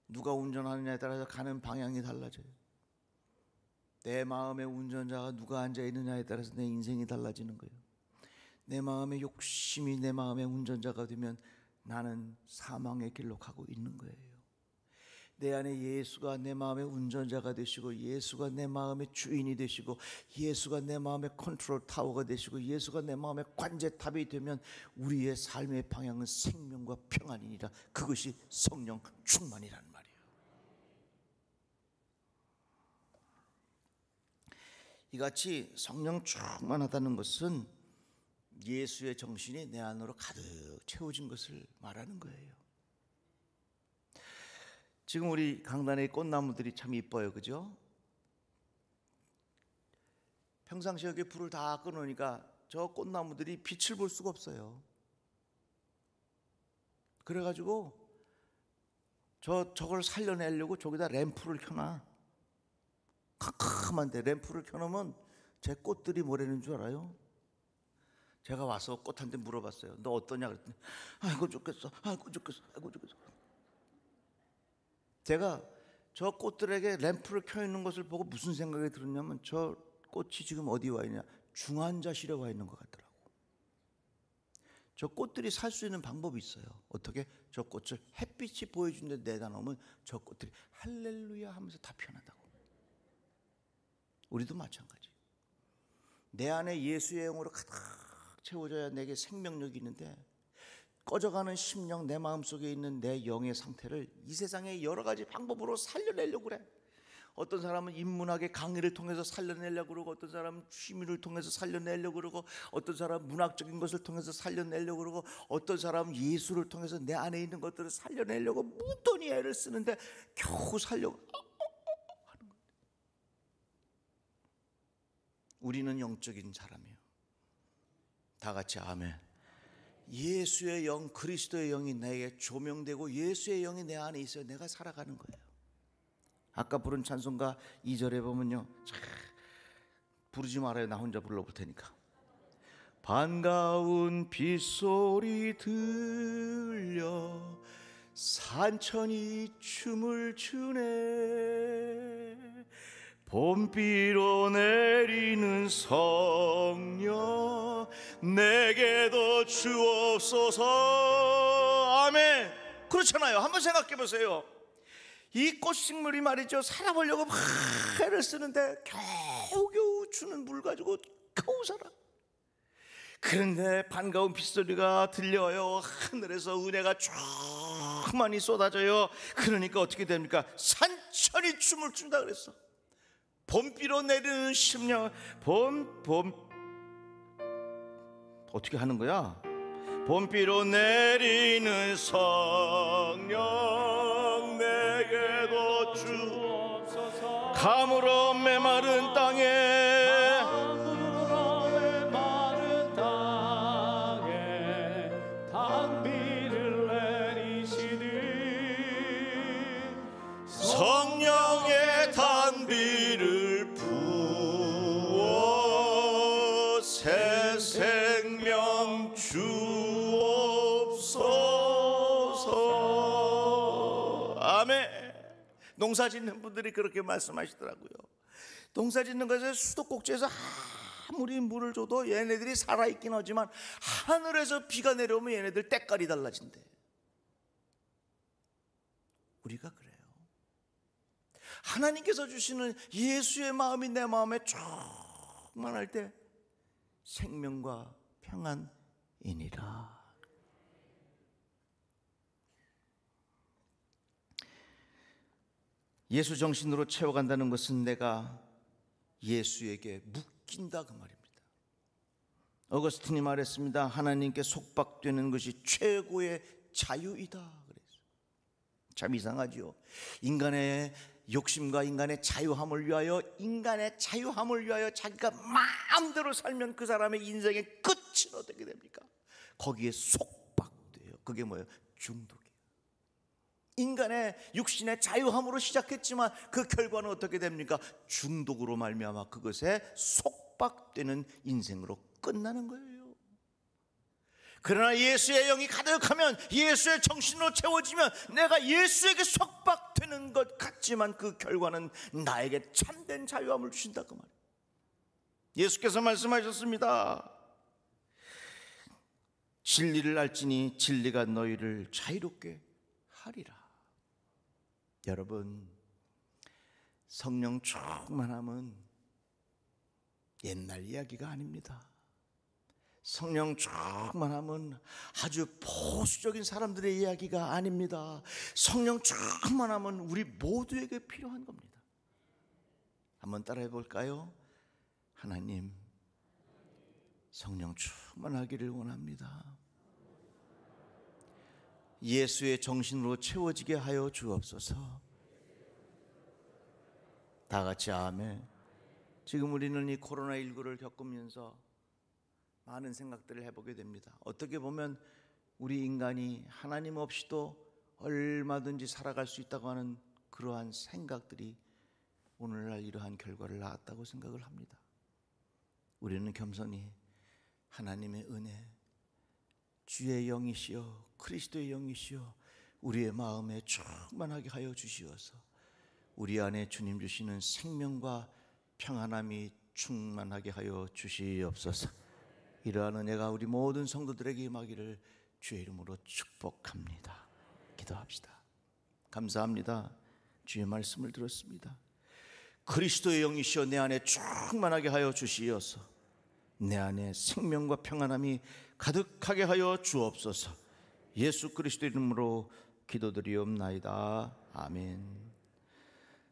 누가 운전하느냐에 따라서 가는 방향이 달라져요. 내 마음의 운전자가 누가 앉아있느냐에 따라서 내 인생이 달라지는 거예요. 내 마음의 욕심이 내 마음의 운전자가 되면 나는 사망의 길로 가고 있는 거예요. 내 안에 예수가 내 마음의 운전자가 되시고, 예수가 내 마음의 주인이 되시고, 예수가 내 마음의 컨트롤 타워가 되시고, 예수가 내 마음의 관제탑이 되면 우리의 삶의 방향은 생명과 평안이니라. 그것이 성령 충만이라는 말이에요. 이같이 성령 충만하다는 것은 예수의 정신이 내 안으로 가득 채워진 것을 말하는 거예요. 지금 우리 강단의 꽃나무들이 참 이뻐요, 그죠? 평상시에 여기 불을 다 꺼놓으니까 저 꽃나무들이 빛을 볼 수가 없어요. 그래가지고 저걸 살려내려고 저기다 램프를 켜놔. 캄캄한데 램프를 켜놓으면 제 꽃들이 뭐라는 줄 알아요? 제가 와서 꽃한테 물어봤어요. 너 어떠냐 그랬더니 아이고 좋겠어, 아이고 좋겠어, 아이고 좋겠어. 제가 저 꽃들에게 램프를 켜있는 것을 보고 무슨 생각이 들었냐면, 저 꽃이 지금 어디 와 있냐, 중환자실에 와 있는 것 같더라고. 저 꽃들이 살 수 있는 방법이 있어요. 어떻게? 저 꽃을 햇빛이 보여준 데 내다 놓으면 저 꽃들이 할렐루야 하면서 다 피어난다고. 우리도 마찬가지. 내 안에 예수의 영으로 가득 채워져야 내게 생명력이 있는데, 꺼져가는 심령, 내 마음속에 있는 내 영의 상태를 이 세상의 여러 가지 방법으로 살려내려고 그래. 어떤 사람은 인문학의 강의를 통해서 살려내려고 그러고, 어떤 사람은 취미를 통해서 살려내려고 그러고, 어떤 사람은 문학적인 것을 통해서 살려내려고 그러고, 어떤 사람은 예수를 통해서 내 안에 있는 것들을 살려내려고 무던히 애를 쓰는데 겨우 살려고 하는 거예요. 우리는 영적인 사람이에요. 다 같이 아멘. 예수의 영, 그리스도의 영이 내게 조명되고 예수의 영이 내 안에 있어야 내가 살아가는 거예요. 아까 부른 찬송가 2절에 보면요, 부르지 말아요. 나 혼자 불러볼 테니까. 반가운 빗소리 들려 산천이 춤을 추네. 봄비로 내리는 성령 내게도 주옵소서. 아멘. 그렇잖아요. 한번 생각해 보세요. 이 꽃식물이 말이죠, 살아보려고 막 애를 쓰는데 겨우겨우 주는 물 가지고 겨우 살아. 그런데 반가운 빗소리가 들려요. 하늘에서 은혜가 쭉 많이 쏟아져요. 그러니까 어떻게 됩니까? 산천이 춤을 춘다 그랬어. 봄비로 내리는 심령, 어떻게 하는 거야? 봄비로 내리는 성령 내게도 주옵소서. 가물어 메마른 땅에 단비를 내리시니 성령의 단비를 부어 새 생명 주옵소서. 아멘. 농사 짓는 분들이 그렇게 말씀하시더라고요. 농사 짓는 것에 수도꼭지에서 아무리 물을 줘도 얘네들이 살아있긴 하지만 하늘에서 비가 내려오면 얘네들 때깔이 달라진대. 우리가 그래요. 하나님께서 주시는 예수의 마음이 내 마음에 충만할 때 생명과 평안이니라. 예수 정신으로 채워간다는 것은 내가 예수에게 묶인다 그 말입니다. 어거스틴이 말했습니다. 하나님께 속박되는 것이 최고의 자유이다 그랬어요. 참 이상하죠. 인간의 욕심과 인간의 자유함을 위하여, 인간의 자유함을 위하여 자기가 마음대로 살면 그 사람의 인생의 끝은 어떻게 됩니까? 거기에 속박돼요. 그게 뭐예요? 중독이에요. 인간의 육신의 자유함으로 시작했지만 그 결과는 어떻게 됩니까? 중독으로 말미암아 그것에 속박되는 인생으로 끝나는 거예요. 그러나 예수의 영이 가득하면, 예수의 정신으로 채워지면 내가 예수에게 속박되는 것 같지만 그 결과는 나에게 참된 자유함을 주신다 그 말이에요. 예수께서 말씀하셨습니다. 진리를 알지니 진리가 너희를 자유롭게 하리라. 여러분, 성령 충만함은 옛날 이야기가 아닙니다. 성령 충만함은 아주 보수적인 사람들의 이야기가 아닙니다. 성령 충만함은 우리 모두에게 필요한 겁니다. 한번 따라해 볼까요? 하나님, 성령 충만하기를 원합니다. 예수의 정신으로 채워지게 하여 주옵소서. 다 같이 아멘. 지금 우리는 이 코로나19를 겪으면서 많은 생각들을 해보게 됩니다. 어떻게 보면 우리 인간이 하나님 없이도 얼마든지 살아갈 수 있다고 하는 그러한 생각들이 오늘날 이러한 결과를 낳았다고 생각을 합니다. 우리는 겸손히 하나님의 은혜, 주의 영이시여 그리스도의 영이시여 우리의 마음에 충만하게 하여 주시어서 우리 안에 주님 주시는 생명과 평안함이 충만하게 하여 주시옵소서. 이러한 은혜가 우리 모든 성도들에게 임하기를 주의 이름으로 축복합니다. 기도합시다. 감사합니다. 주의 말씀을 들었습니다. 그리스도의 영이시여 내 안에 충만하게 하여 주시어서 내 안에 생명과 평안함이 가득하게 하여 주옵소서. 예수 그리스도 이름으로 기도드리옵나이다. 아멘.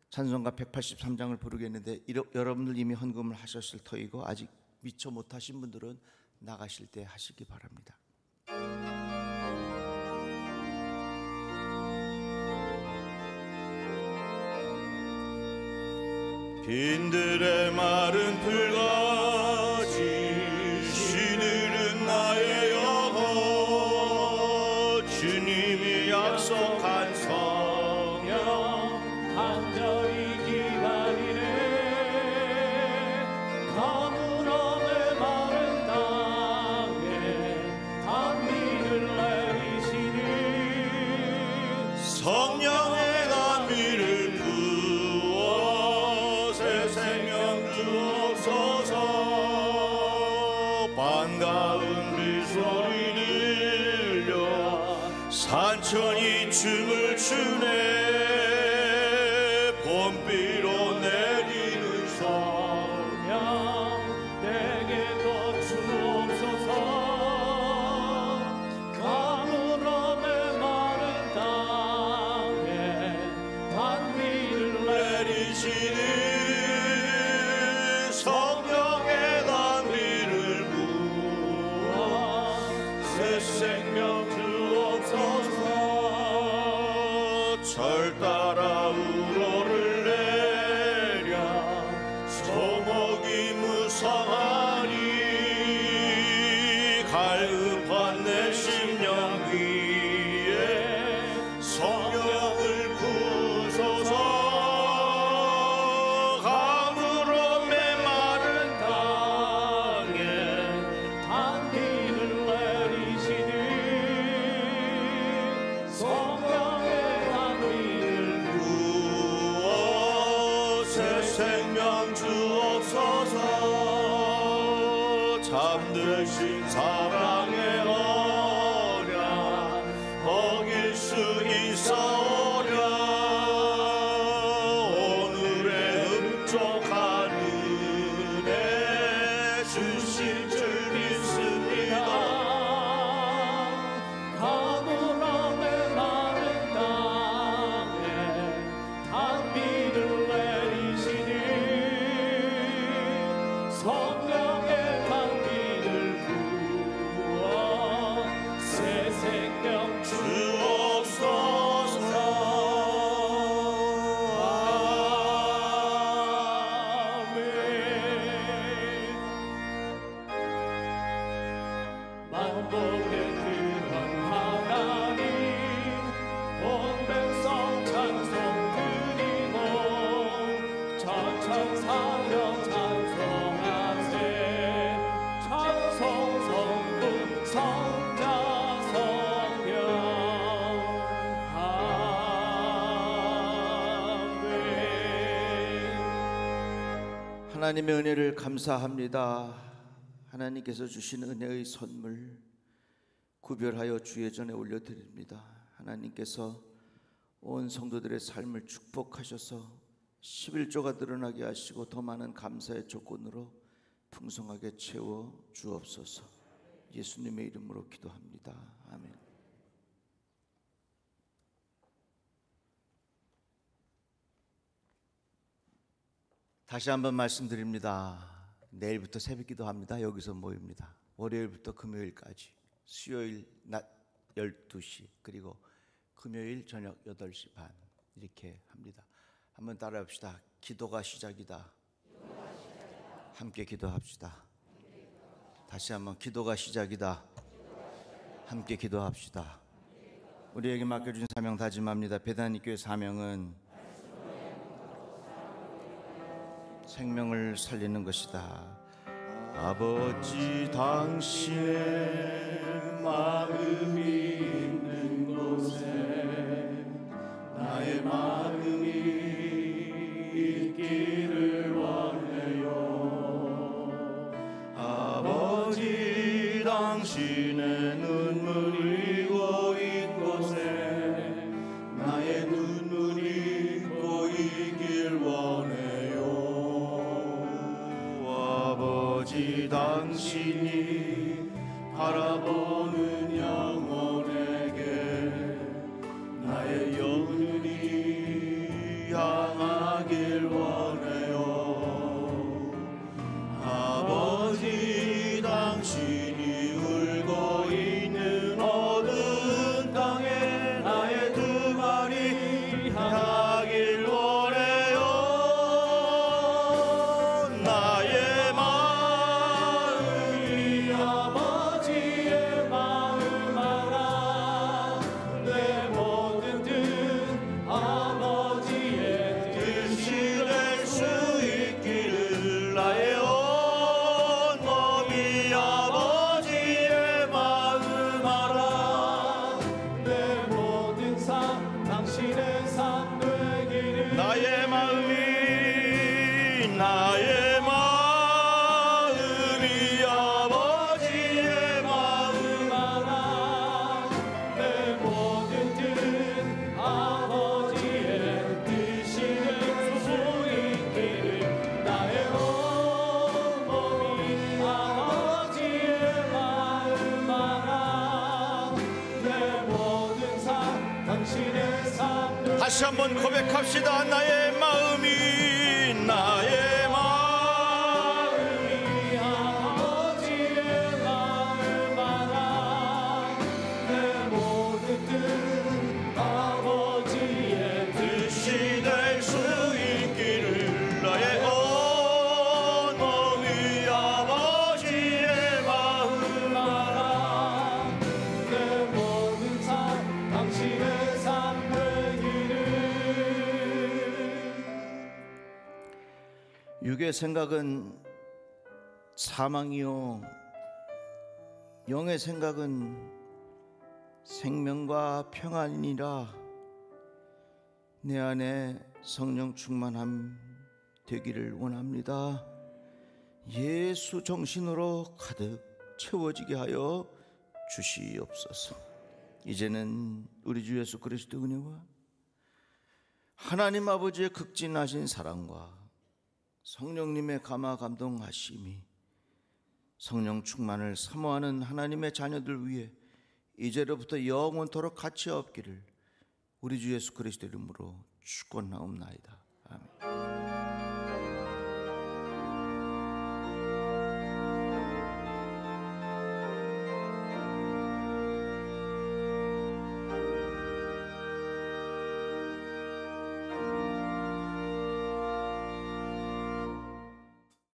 찬송가 183장을 부르겠는데 여러분들 이미 헌금을 하셨을 터이고 아직 미처 못하신 분들은 나가실 때 하시기 바랍니다. 빈들의 마른 풀같이 시들은 나의 영혼 주님이 약속한 성령 간절히 기다리네 가물함의 마른 땅에 단비를 내리시니 성령의 단비를 부어 새 생명 주옵소서. 반가운 비소리 들려 산천이 춤을 추네 봄비로 내리는 성령 내게도 주옵소서. 가물함의 마른 땅에 단비를 내리시는 성령의 단비를 부어 새 생명 주옵소서. 절 따라 우러를 내려 소목이 무성하니 갈급한 내 심령 위에 성령을 부소서. 가물음의 마른 땅에 단비를 내리시니 성령의 단비를 부어 새 생명 주옵소서. 잠드신 사랑의 언약 어길 수 있사오랴. 하나님의 은혜를 감사합니다. 하나님께서 주신 은혜의 선물 구별하여 주의 전에 올려드립니다. 하나님께서 온 성도들의 삶을 축복하셔서 11조가 드러나게 하시고 더 많은 감사의 조건으로 풍성하게 채워 주옵소서. 예수님의 이름으로 기도합니다. 아멘. 다시 한번 말씀드립니다. 내일부터 새벽 기도합니다. 여기서 모입니다. 월요일부터 금요일까지 수요일 낮 12시 그리고 금요일 저녁 8시 반 이렇게 합니다. 한번 따라합시다. 기도가 시작이다. 함께 기도합시다. 다시 한번 기도가 시작이다. 함께 기도합시다. 우리에게 맡겨준 사명 다짐합니다. 베다니교회 사명은 생명을 살리는 것이다. 아버지 당신의 마음이 있는 곳에 나의 마음이 있기를 원해요. 아버지 당신의 눈물이 고인 곳에 나의 눈물이 고이길 원해요. 아버지 당신이 바라보는 영혼에게 나의 영혼이 향하길 원해요. 아버지 당신이 울고 있는 어두운 땅에 나의 두 발이 향하길 원해요. 나의 마음이 아버지의 마음 알아. 내 모든 뜻 아버지의 뜻이 될 수 있기를 나의 온 몸이 아버지의 마음 알아. 내 모든 삶 당신의 삶 되기를 나의 마음이 아버지의 마음 알아. 내 모든 뜻 아버지의 뜻이 될 수 있기를 나의 온 몸이 아버지의 마음 알아. 내 모든 삶 당신의 삶 다시 한번 고백합시다. 나의 마음이 아버지의 마음 알아. 내 모든 뜻 아버지의 뜻이 될 수 있기를 나의 온 몸이 아버지의 마음 알아. 내 모든 삶 당신의 삶 되기를. 육의 생각은 사망이요 영의 생각은 생명과 평안이니라. 내 안에 성령 충만함 되기를 원합니다. 예수 정신으로 가득 채워지게 하여 주시옵소서. 이제는 우리 주 예수 그리스도 은혜와 하나님 아버지의 극진하신 사랑과 성령님의 감화 감동하심이 성령 충만을 사모하는 하나님의 자녀들 위해 이제로부터 영원토록 같이 없기를 우리 주 예수 그리스도 이름으로 축원하옵나이다. 아멘.